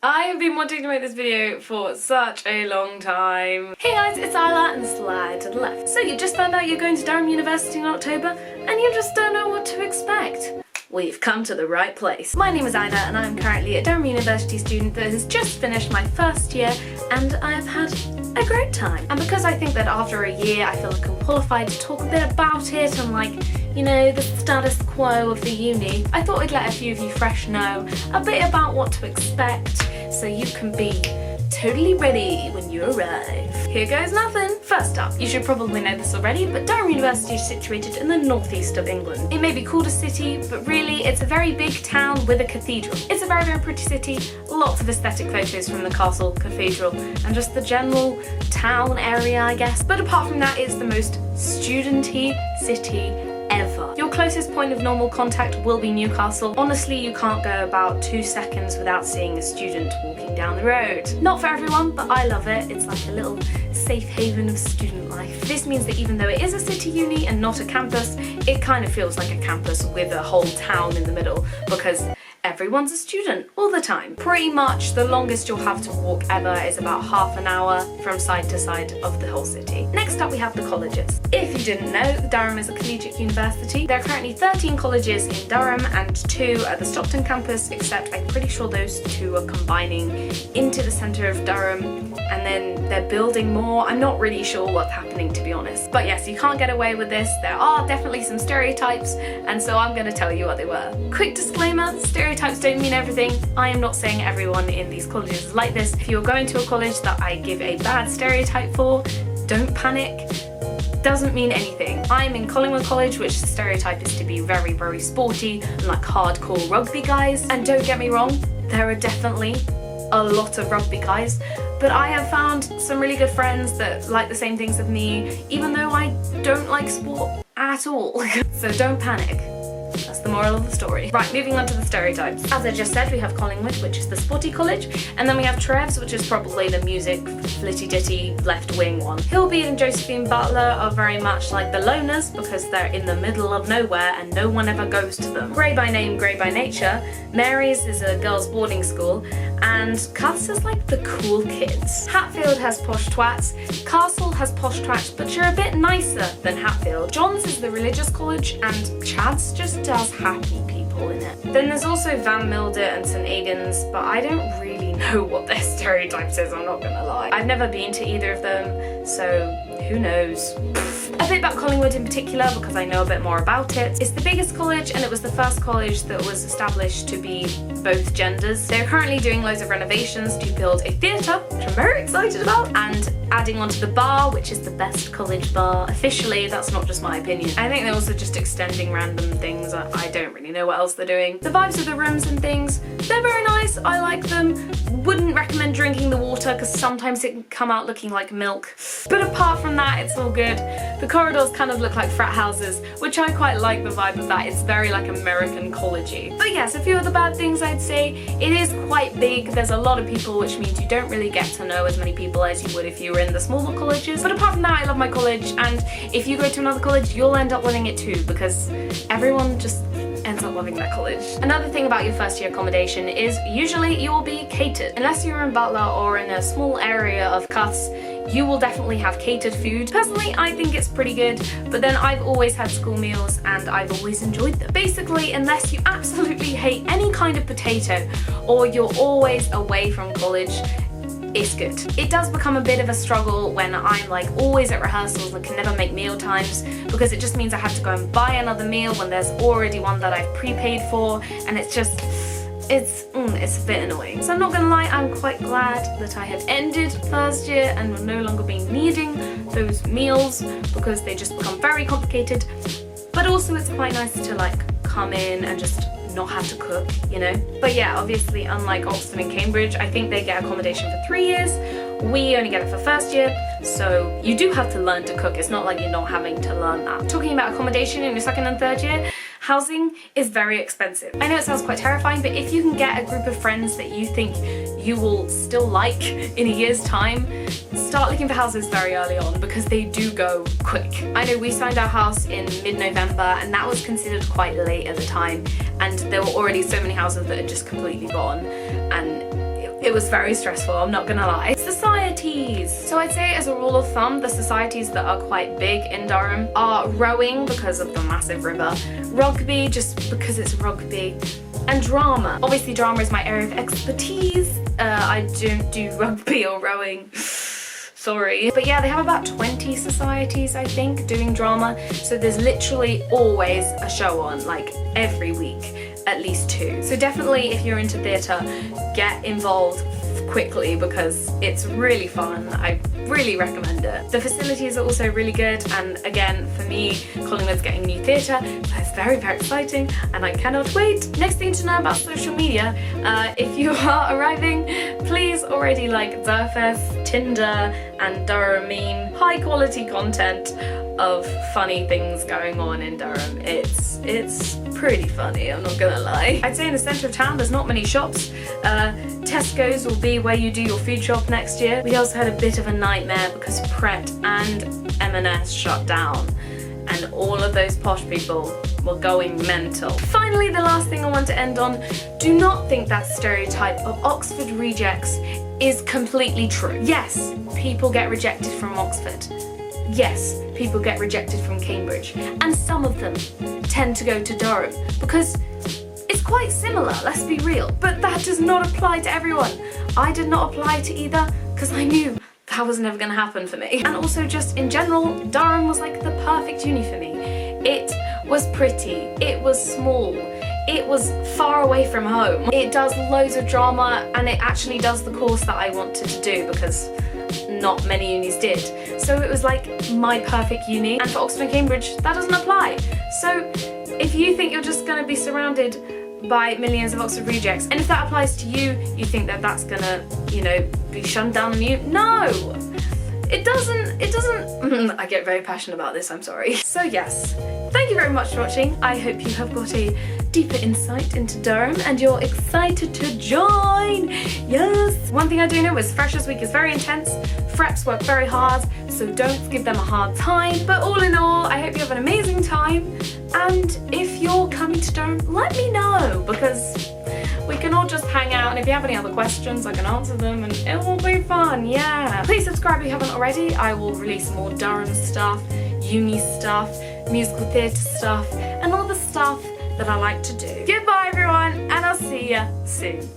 I have been wanting to make this video for such a long time. Hey guys, it's Isla and slide to the left. So you just found out you're going to Durham University in October and you just don't know what to expect. We've come to the right place. My name is Ida and I'm currently a Durham University student that has just finished my first year and I've had a great time. And because I think that after a year I feel like I'm qualified to talk a bit about it and the status quo of the uni, I thought I'd let a few of you fresh know a bit about what to expect so you can be totally ready when you arrive. Here goes nothing. First up, you should probably know this already, but Durham University is situated in the northeast of England. It may be called a city, but really it's a very big town with a cathedral. It's a very, very pretty city, lots of aesthetic photos from the castle, cathedral, and just the general town area, I guess. But apart from that, it's the most studenty city ever. Your closest point of normal contact will be Newcastle. Honestly, you can't go about 2 seconds without seeing a student walking down the road. Not for everyone, but I love it. It's like a little safe haven of student life. This means that even though it is a city uni and not a campus, it kind of feels like a campus with a whole town in the middle because everyone's a student all the time. Pretty much the longest you'll have to walk ever is about half an hour from side to side of the whole city. Next up we have the colleges. If you didn't know, Durham is a collegiate university. There are currently 13 colleges in Durham and 2 at the Stockton campus, except I'm pretty sure those 2 are combining into the centre of Durham and then they're building more. I'm not really sure what's happening, to be honest. But yes, you can't get away with this. There are definitely some stereotypes and so I'm going to tell you what they were. Quick disclaimer, stereotypes don't mean everything. I am not saying everyone in these colleges is like this. If you're going to a college that I give a bad stereotype for, don't panic. Doesn't mean anything. I'm in Collingwood College, which the stereotype is to be very, very sporty and like hardcore rugby guys. And don't get me wrong, there are definitely a lot of rugby guys, but I have found some really good friends that like the same things as me, even though I don't like sport at all. So don't panic. That's the moral of the story. Right, moving on to the stereotypes. As I just said, we have Collingwood, which is the sporty college, and then we have Trev's, which is probably the music, flitty-ditty, left-wing one. Hilby and Josephine Butler are very much like the loners because they're in the middle of nowhere and no one ever goes to them. Grey by name, grey by nature. Mary's is a girls' boarding school, and Cuths is like the cool kids. Hatfield has posh twats, Castle has posh twats, but you're a bit nicer than Hatfield. John's is the religious college, and Chad's just does happy people in it. Then there's also Van Milder and St Aidan's, but I don't really know what their stereotypes is, I'm not gonna lie. I've never been to either of them, so who knows. A bit about Collingwood in particular because I know a bit more about it. It's the biggest college and it was the first college that was established to be both genders. They're currently doing loads of renovations to build a theatre, which I'm very excited about, and adding onto the bar, which is the best college bar. Officially, that's not just my opinion. I think they're also just extending random things. I don't really know what else they're doing. The vibes of the rooms and things, they're very nice. I like them. Wouldn't recommend drinking the water because sometimes it can come out looking like milk. But apart from that, it's all good. The corridors kind of look like frat houses, which I quite like the vibe of that. It's very like American college-y. But yes, a few of the bad things I'd say. It is quite big. There's a lot of people, which means you don't really get to know as many people as you would if you were in the smaller colleges. But apart from that, I love my college, and if you go to another college, you'll end up loving it too because everyone just ends up loving that college. Another thing about your first year accommodation is usually you will be catered. Unless you're in Butler or in a small area of Cuths, you will definitely have catered food. Personally, I think it's pretty good, but then I've always had school meals and I've always enjoyed them. Basically, unless you absolutely hate any kind of potato or you're always away from college, it's good. It does become a bit of a struggle when I'm like always at rehearsals and can never make meal times because it just means I have to go and buy another meal when there's already one that I've prepaid for, and it's just it's a bit annoying. So I'm not gonna lie, I'm quite glad that I have ended first year and will no longer be needing those meals because they just become very complicated. But also it's quite nice to like come in and just not have to cook, you know? But yeah, obviously unlike Oxford and Cambridge, I think they get accommodation for 3 years. We only get it for first year, so you do have to learn to cook. It's not like you're not having to learn that. Talking about accommodation in your second and third year, housing is very expensive. I know it sounds quite terrifying, but if you can get a group of friends that you think you will still like in a year's time, start looking for houses very early on because they do go quick. I know we signed our house in mid-November and that was considered quite late at the time, and there were already so many houses that had just completely gone, and It was very stressful, I'm not gonna lie. Societies. So I'd say as a rule of thumb, the societies that are quite big in Durham are rowing because of the massive river, rugby just because it's rugby, and drama. Obviously drama is my area of expertise. I don't do rugby or rowing. Sorry. But yeah, they have about 20 societies, I think, doing drama. So there's literally always a show on, like every week, at least 2. So definitely if you're into theatre, get involved quickly because it's really fun. I really recommend it. The facilities are also really good, and again, for me, Collingwood's getting new theatre, so it's very, very exciting and I cannot wait. Next thing to know about social media, if you are arriving, please already like Durfest, Tinder and Durham meme. High quality content of funny things going on in Durham. It's pretty funny, I'm not gonna lie. I'd say in the centre of town there's not many shops. Tesco's will be where you do your food shop next year. We also had a bit of a nightmare because Pret and M&S shut down and all of those posh people were going mental. Finally, the last thing I want to end on, do not think that stereotype of Oxford rejects is completely true. Yes, people get rejected from Oxford. Yes, people get rejected from Cambridge, and some of them tend to go to Durham because it's quite similar, let's be real, but that does not apply to everyone. I did not apply to either because I knew that was never going to happen for me. And also just in general, Durham was like the perfect uni for me. It was pretty, it was small, it was far away from home. It does loads of drama and it actually does the course that I wanted to do because not many unis did. So it was like my perfect uni, and for Oxford and Cambridge that doesn't apply. So if you think you're just going to be surrounded by millions of Oxford rejects, and if that applies to you, you think that that's gonna, you know, be shunned down on you. No! It doesn't, I get very passionate about this, I'm sorry. So yes, thank you very much for watching. I hope you have got a deeper insight into Durham and you're excited to join. Yes! One thing I do know is Freshers Week is very intense. Freps work very hard, so don't give them a hard time. But all in all, I hope you have an amazing time. And if you're coming to Durham, let me know because we can all just hang out, and if you have any other questions I can answer them and it will be fun, yeah. Please subscribe if you haven't already. I will release more Durham stuff, uni stuff, musical theatre stuff and all the stuff that I like to do. Goodbye everyone, and I'll see ya soon.